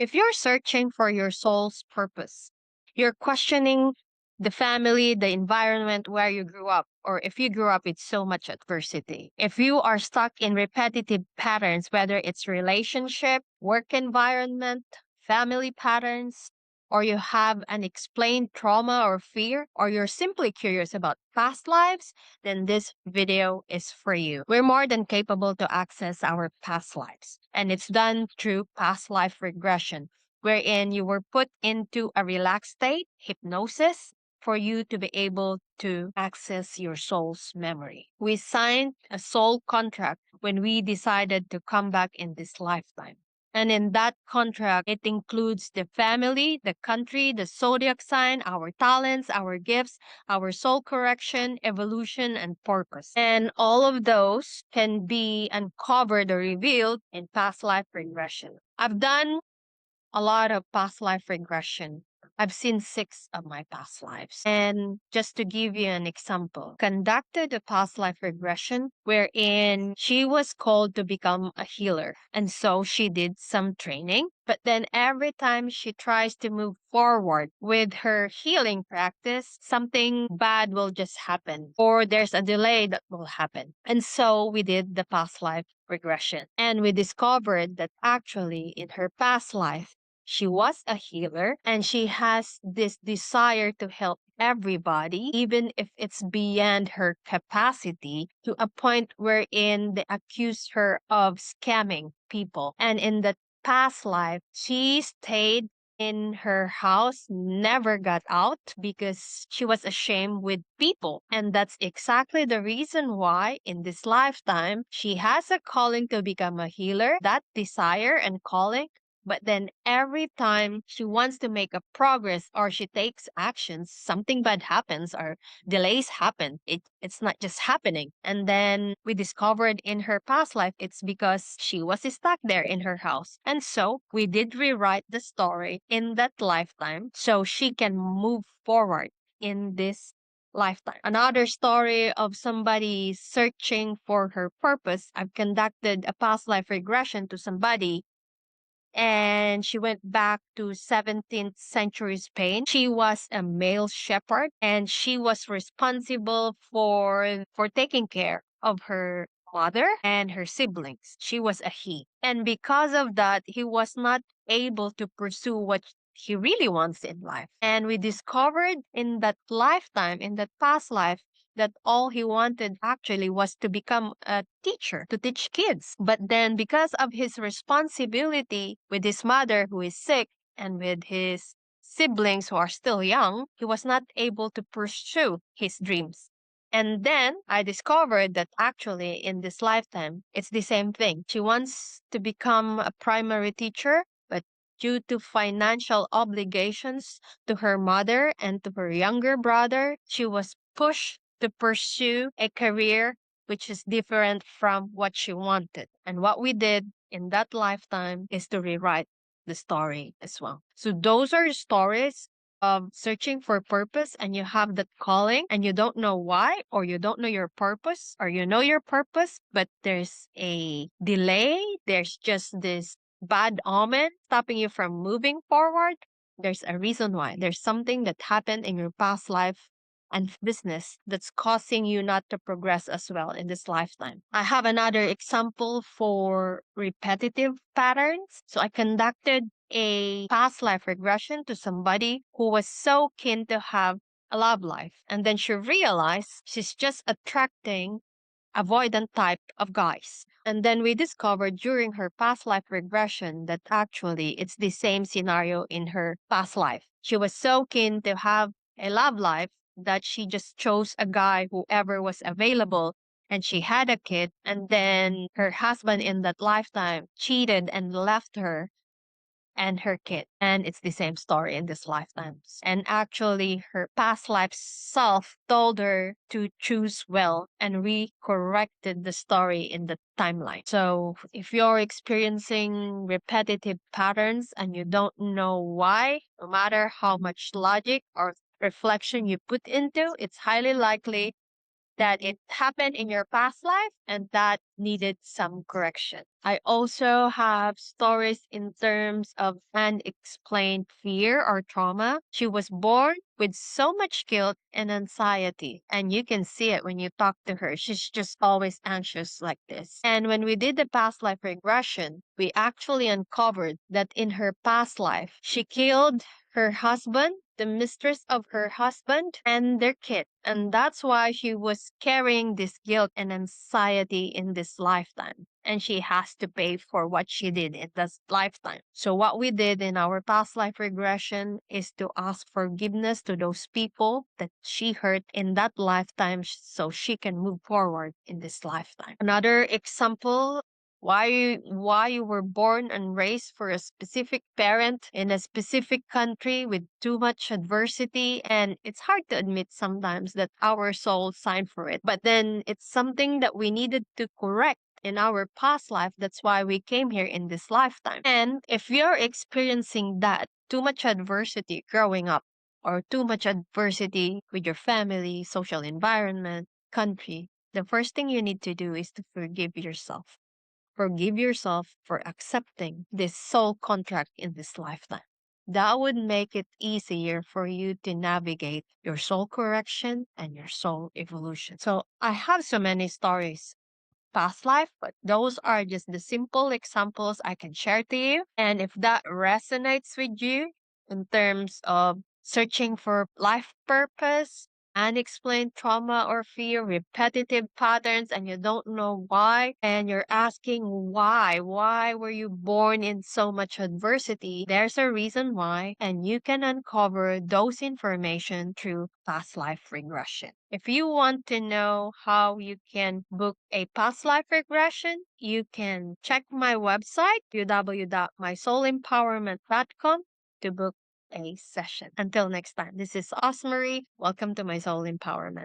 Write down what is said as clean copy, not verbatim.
If you're searching for your soul's purpose, you're questioning the family, the environment where you grew up, or if you grew up with so much adversity. If you are stuck in repetitive patterns, whether it's relationship, work environment, family patterns, or you have unexplained trauma or fear, or you're simply curious about past lives, then this video is for you. We're more than capable to access our past lives, and it's done through past life regression, wherein you were put into a relaxed state, hypnosis, for you to be able to access your soul's memory. We signed a soul contract when we decided to come back in this lifetime. And in that contract, it includes the family, the country, the zodiac sign, our talents, our gifts, our soul correction, evolution, and purpose. And all of those can be uncovered or revealed in past life regression. I've done a lot of past life regression. I've seen 6 of my past lives. And just to give you an example, conducted a past life regression wherein she was called to become a healer. And so she did some training. But then every time she tries to move forward with her healing practice, something bad will just happen, or there's a delay that will happen. And so we did the past life regression. And we discovered that actually in her past life, she was a healer and she has this desire to help everybody, even if it's beyond her capacity, to a point wherein they accuse her of scamming people. And in the past life, she stayed in her house, never got out because she was ashamed with people. And that's exactly the reason why in this lifetime, she has a calling to become a healer, that desire and calling. But then every time she wants to make a progress or she takes actions, something bad happens or delays happen. It's not just happening. And then we discovered in her past life, it's because she was stuck there in her house. And so we did rewrite the story in that lifetime so she can move forward in this lifetime. Another story of somebody searching for her purpose. I've conducted a past life regression to somebody and she went back to 17th century Spain. She was a male shepherd and she was responsible for taking care of her mother and her siblings. She was a he. And because of that, he was not able to pursue what he really wants in life. And we discovered in that lifetime, in that past life, that all he wanted actually was to become a teacher, to teach kids. But then, because of his responsibility with his mother who is sick and with his siblings who are still young, he was not able to pursue his dreams. And then I discovered that actually in this lifetime, it's the same thing. She wants to become a primary teacher, but due to financial obligations to her mother and to her younger brother, she was pushed to pursue a career which is different from what she wanted. And what we did in that lifetime is to rewrite the story as well. So those are stories of searching for purpose, and you have that calling and you don't know why, or you don't know your purpose, or you know your purpose, but there's a delay. There's just this bad omen stopping you from moving forward. There's a reason why. There's something that happened in your past life and business that's causing you not to progress as well in this lifetime. I have another example for repetitive patterns. So I conducted a past life regression to somebody who was so keen to have a love life. And then she realized she's just attracting avoidant type of guys. And then we discovered during her past life regression that actually it's the same scenario in her past life. She was so keen to have a love life that she just chose a guy, whoever was available, and she had a kid. And then her husband in that lifetime cheated and left her and her kid. And it's the same story in this lifetime. And actually, her past life self told her to choose well, and we corrected the story in the timeline. So if you're experiencing repetitive patterns and you don't know why, no matter how much logic or reflection you put into, it's highly likely that it happened in your past life and that needed some correction. I also have stories in terms of unexplained fear or trauma. She was born with so much guilt and anxiety, and you can see it when you talk to her. She's just always anxious like this. And when we did the past life regression, we actually uncovered that in her past life, she killed her husband, the mistress of her husband, and their kid. And that's why she was carrying this guilt and anxiety in this lifetime. And she has to pay for what she did in this lifetime. So, what we did in our past life regression is to ask forgiveness to those people that she hurt in that lifetime so she can move forward in this lifetime. Another example, why you were born and raised for a specific parent in a specific country with too much adversity, and it's hard to admit sometimes that our soul signed for it, but then it's something that we needed to correct in our past life. That's why we came here in this lifetime. And if you're experiencing that too much adversity growing up, or too much adversity with your family, social environment, country, the first thing you need to do is to forgive yourself. Forgive yourself for accepting this soul contract in this lifetime. That would make it easier for you to navigate your soul correction and your soul evolution. So I have so many stories past life, but those are just the simple examples I can share to you. And if that resonates with you in terms of searching for life purpose, unexplained trauma or fear, repetitive patterns, and you don't know why, and you're asking why were you born in so much adversity? There's a reason why, and you can uncover those information through past life regression. If you want to know how you can book a past life regression, you can check my website, www.mysoulempowerment.com, to book a session. Until next time, this is Osmarie. Welcome to My Soul Empowerment.